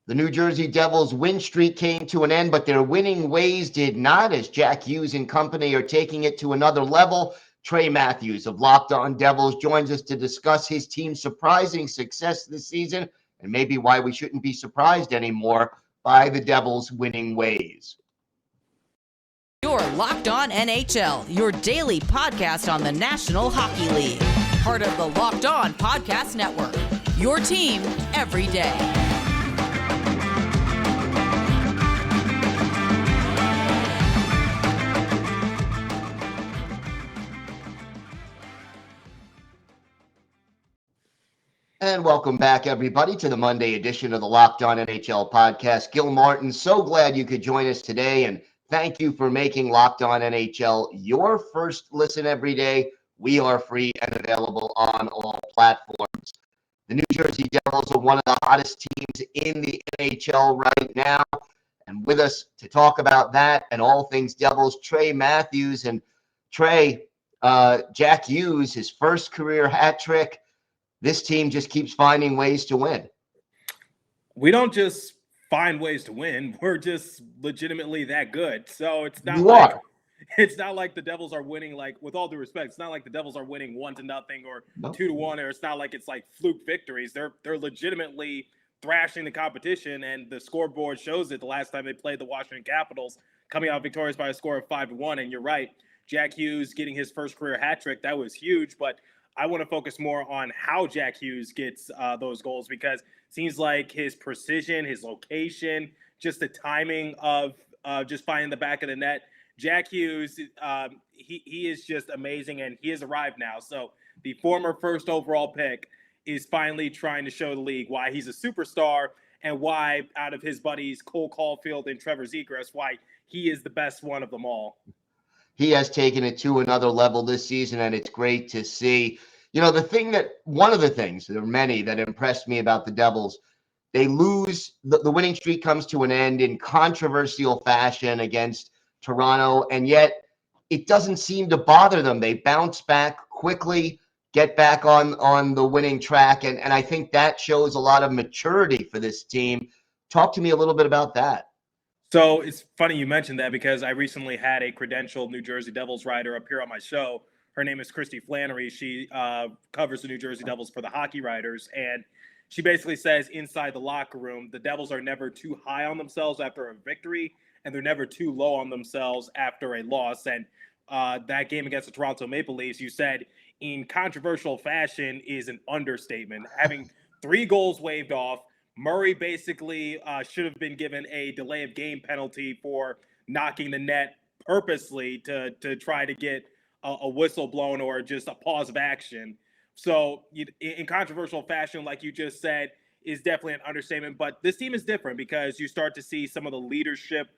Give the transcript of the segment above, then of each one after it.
The New Jersey Devils win streak came to an end, but their winning ways did not, as Jack Hughes and company are taking it to another level. Trey Matthews of Locked On Devils joins us to discuss his team's surprising success this season and maybe why we shouldn't be surprised anymore by the Devils' winning ways. You're Locked On NHL, your daily podcast on the National Hockey League. Part of the Locked On Podcast Network, your team every day. And welcome back, everybody, to the Monday edition of the Locked On NHL Podcast. Gil Martin, so glad you could join us today, and thank you for making Locked On NHL your first listen every day. We are free and available on all platforms. The New Jersey Devils are one of the hottest teams in the NHL right now. And with us to talk about that and all things Devils, Trey Matthews. And Trey, Jack Hughes, his first career hat trick. This team just keeps finding ways to win. We don't just find ways to win. We're just legitimately that good. So it's not it's not like the Devils are winning, like, with all due respect, it's not like the Devils are winning 1-0 or 2-1, or it's not like it's like fluke victories. They're legitimately thrashing the competition, and the scoreboard shows it the last time they played the Washington Capitals, coming out victorious by a score of 5-1. And you're right, Jack Hughes getting his first career hat trick, that was huge, but I want to focus more on how Jack Hughes gets those goals, because it seems like his precision, his location, just the timing of just finding the back of the net. Jack Hughes, he is just amazing, and he has arrived now. So the former first overall pick is finally trying to show the league why he's a superstar, and why, out of his buddies Cole Caulfield and Trevor Zegras, why he is the best one of them all. He has taken it to another level this season, and it's great to see. You know, one of the things, there are many that impressed me about the Devils, they lose, the winning streak comes to an end in controversial fashion against Toronto, and yet it doesn't seem to bother them. They bounce back quickly, get back on the winning track, and I think that shows a lot of maturity for this team. Talk to me a little bit about that. So it's funny you mentioned that, because I recently had a credentialed New Jersey Devils writer appear on my show. Her name is Christy Flannery. She covers the New Jersey Devils for the Hockey Writers. And she basically says inside the locker room, the Devils are never too high on themselves after a victory, and they're never too low on themselves after a loss. And that game against the Toronto Maple Leafs, you said, in controversial fashion, is an understatement. Having 3 goals waved off, Murray basically should have been given a delay of game penalty for knocking the net purposely to try to get a whistle blown or just a pause of action. So in controversial fashion, like you just said, is definitely an understatement. But this team is different, because you start to see some of the leadership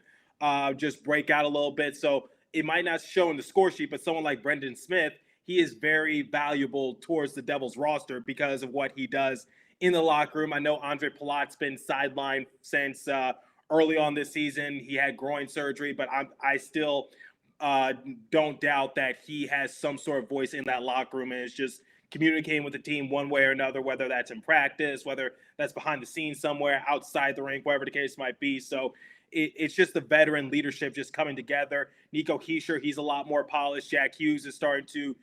just break out a little bit. So it might not show in the score sheet, but someone like Brendan Smith, he is very valuable towards the Devils roster because of what he does in the locker room. I know Andre Palat's been sidelined since early on this season. He had groin surgery, but I still don't doubt that he has some sort of voice in that locker room, and is just communicating with the team one way or another, whether that's in practice, whether that's behind the scenes somewhere, outside the rink, whatever the case might be. So it's just the veteran leadership just coming together. Nico Hischier, he's a lot more polished. Jack Hughes is starting to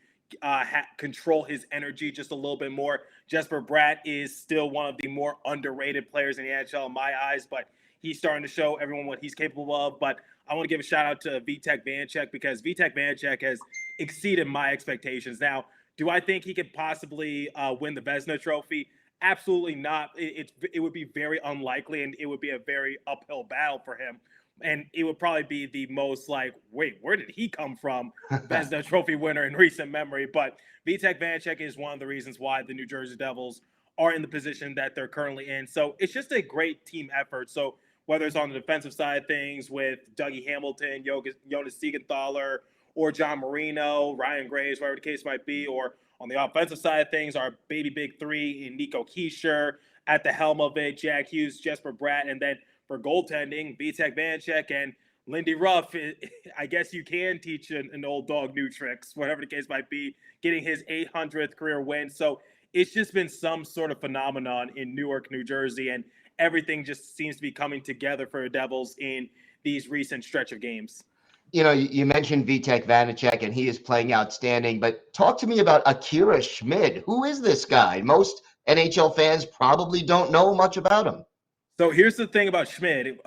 control his energy just a little bit more. Jesper Bratt is still one of the more underrated players in the NHL in my eyes, but he's starting to show everyone what he's capable of. But I want to give a shout out to Vitek Vanecek, because Vitek Vanecek has exceeded my expectations. Now, do I think he could possibly win the Vezina Trophy? Absolutely not. It would be very unlikely, and it would be a very uphill battle for him. And it would probably be the most like, wait, where did he come from? Vezina Trophy winner in recent memory. But Vitek Vanecek is one of the reasons why the New Jersey Devils are in the position that they're currently in. So it's just a great team effort. So whether it's on the defensive side of things with Dougie Hamilton, Jonas Siegenthaler, or John Marino, Ryan Graves, whatever the case might be, or on the offensive side of things, our baby big 3 in Nico Hischier, at the helm of it, Jack Hughes, Jesper Bratt, and then for goaltending, Vitek Vanecek and Lindy Ruff. I guess you can teach an old dog new tricks, whatever the case might be, getting his 800th career win. So it's just been some sort of phenomenon in Newark, New Jersey. And everything just seems to be coming together for the Devils in these recent stretch of games. You mentioned Vitek Vanacek, and he is playing outstanding, but talk to me about Akira Schmid. Who is this guy? Most NHL fans probably don't know much about him. So here's the thing about Schmid.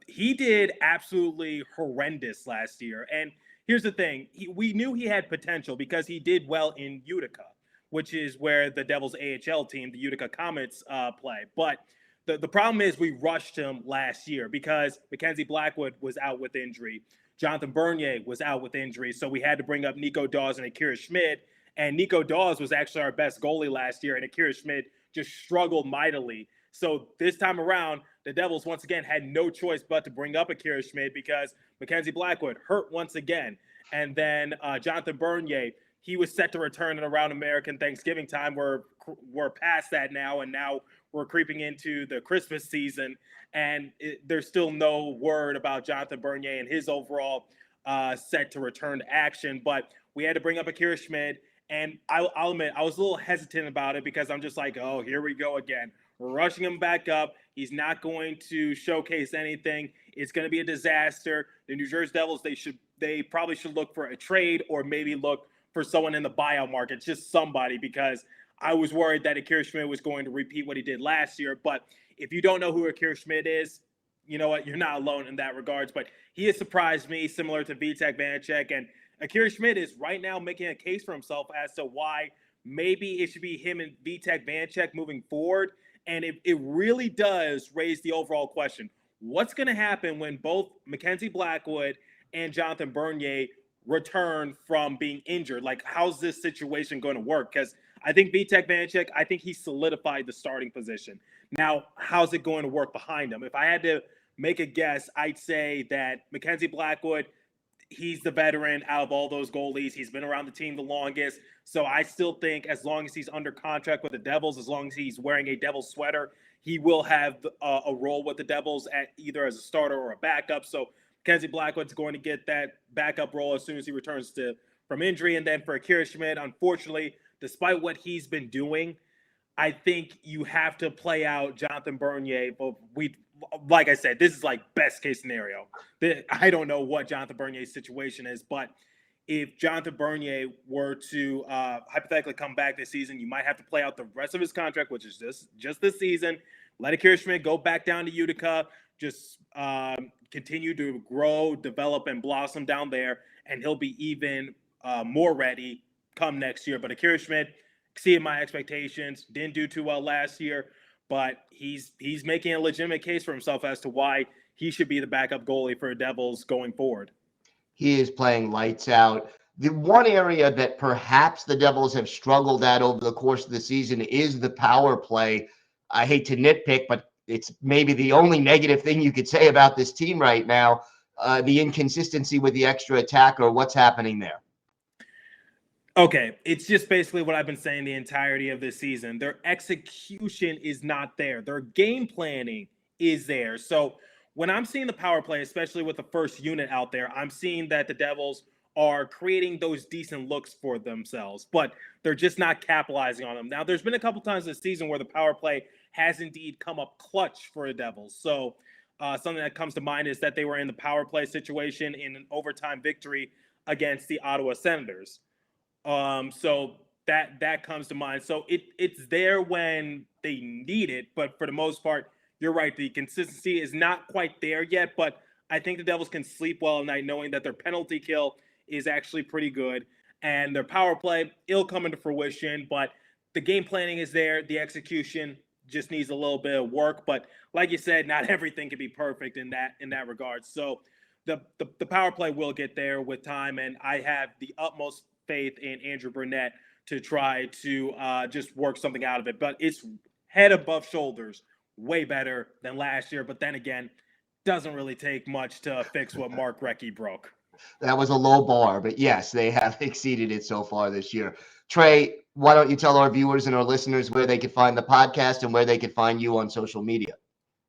He did absolutely horrendous last year. And here's the thing. We knew he had potential because he did well in Utica, which is where the Devils AHL team, the Utica Comets, play. But the problem is we rushed him last year because Mackenzie Blackwood was out with injury. Jonathan Bernier was out with injury. So we had to bring up Nico Dawes and Akira Schmid. And Nico Dawes was actually our best goalie last year. And Akira Schmid just struggled mightily. So this time around, the Devils once again had no choice but to bring up Akira Schmid because Mackenzie Blackwood hurt once again. And then Jonathan Bernier, he was set to return at around American Thanksgiving time. We're past that now, and now we're creeping into the Christmas season. And there's still no word about Jonathan Bernier and his overall set to return to action. But we had to bring up Akira Schmid. And I'll admit, I was a little hesitant about it because I'm just like, oh, here we go again. We're rushing him back up. He's not going to showcase anything. It's going to be a disaster. The New Jersey Devils, they probably should look for a trade or maybe look for someone in the buyout market, just somebody, because I was worried that Akira Schmid was going to repeat what he did last year. But if you don't know who Akira Schmid is, you know what? You're not alone in that regards. But he has surprised me, similar to Vitek Vanacek. And Akira Schmid is right now making a case for himself as to why maybe it should be him and Vitek Vanacek moving forward. And it really does raise the overall question. What's going to happen when both Mackenzie Blackwood and Jonathan Bernier return from being injured? Like, how's this situation going to work? Because I think Vitek Vanacek, I think he solidified the starting position. Now, how's it going to work behind him? If I had to make a guess, I'd say that Mackenzie Blackwood, he's the veteran out of all those goalies. He's been around the team the longest. So I still think as long as he's under contract with the Devils, as long as he's wearing a Devils sweater, he will have a role with the Devils at either as a starter or a backup. So Mackenzie Blackwood's going to get that backup role as soon as he returns from injury. And then for Akira Schmid, unfortunately, despite what he's been doing, I think you have to play out Jonathan Bernier. But like I said, this is like best case scenario. I don't know what Jonathan Bernier's situation is, but if Jonathan Bernier were to hypothetically come back this season, you might have to play out the rest of his contract, which is just this season. Let Akira Schmid go back down to Utica, just continue to grow, develop, and blossom down there, and he'll be even more ready come next year. But Akira Schmid, exceeded my expectations, didn't do too well last year, but he's making a legitimate case for himself as to why he should be the backup goalie for the Devils going forward. He is playing lights out. The one area that perhaps the Devils have struggled at over the course of the season is the power play. I hate to nitpick, but it's maybe the only negative thing you could say about this team right now, the inconsistency with the extra attacker. What's happening there? Okay, it's just basically what I've been saying the entirety of this season. Their execution is not there. Their game planning is there. So when I'm seeing the power play, especially with the first unit out there, I'm seeing that the Devils are creating those decent looks for themselves, but they're just not capitalizing on them. Now, there's been a couple times this season where the power play has indeed come up clutch for the Devils. So something that comes to mind is that they were in the power play situation in an overtime victory against the Ottawa Senators. So that comes to mind. So it's there when they need it, but for the most part, you're right. The consistency is not quite there yet, but I think the Devils can sleep well at night knowing that their penalty kill is actually pretty good and their power play, it'll come into fruition, but the game planning is there. The execution just needs a little bit of work, but like you said, not everything can be perfect in that regard. So the power play will get there with time, and I have the utmost faith in Andrew Burnett to try to just work something out of it. But it's head above shoulders, way better than last year. But then again, doesn't really take much to fix what Mark Recchi broke. That was a low bar, but yes, they have exceeded it so far this year. Trey, why don't you tell our viewers and our listeners where they could find the podcast and where they could find you on social media?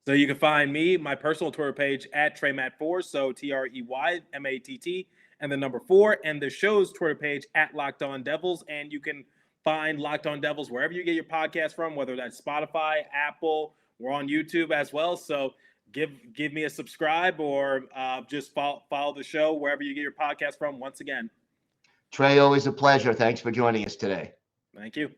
So you can find me, my personal Twitter page at TreyMatt4, so TreyMatt, and the number 4, and the show's Twitter page at Locked On Devils. And you can find Locked On Devils wherever you get your podcast from, whether that's Spotify, Apple, We're on YouTube as well. So give me a subscribe or just follow the show wherever you get your podcast from. Once again, Trey, always a pleasure. Thanks for joining us today. Thank you.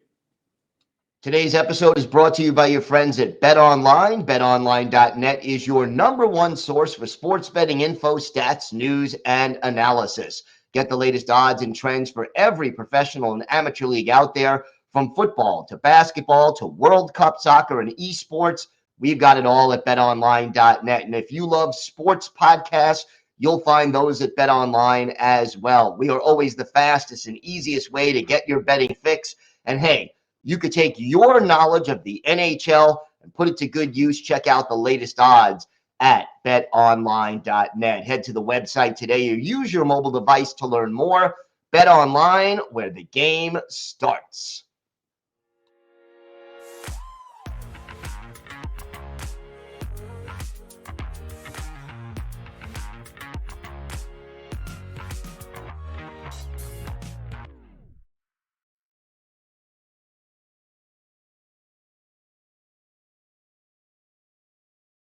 Today's episode is brought to you by your friends at BetOnline. BetOnline.net is your #1 source for sports betting info, stats, news, and analysis. Get the latest odds and trends for every professional and amateur league out there, from football to basketball to World Cup soccer and esports. We've got it all at BetOnline.net. And if you love sports podcasts, you'll find those at BetOnline as well. We are always the fastest and easiest way to get your betting fix. And hey, you could take your knowledge of the NHL and put it to good use. Check out the latest odds at betonline.net. Head to the website today or use your mobile device to learn more. Bet Online, where the game starts.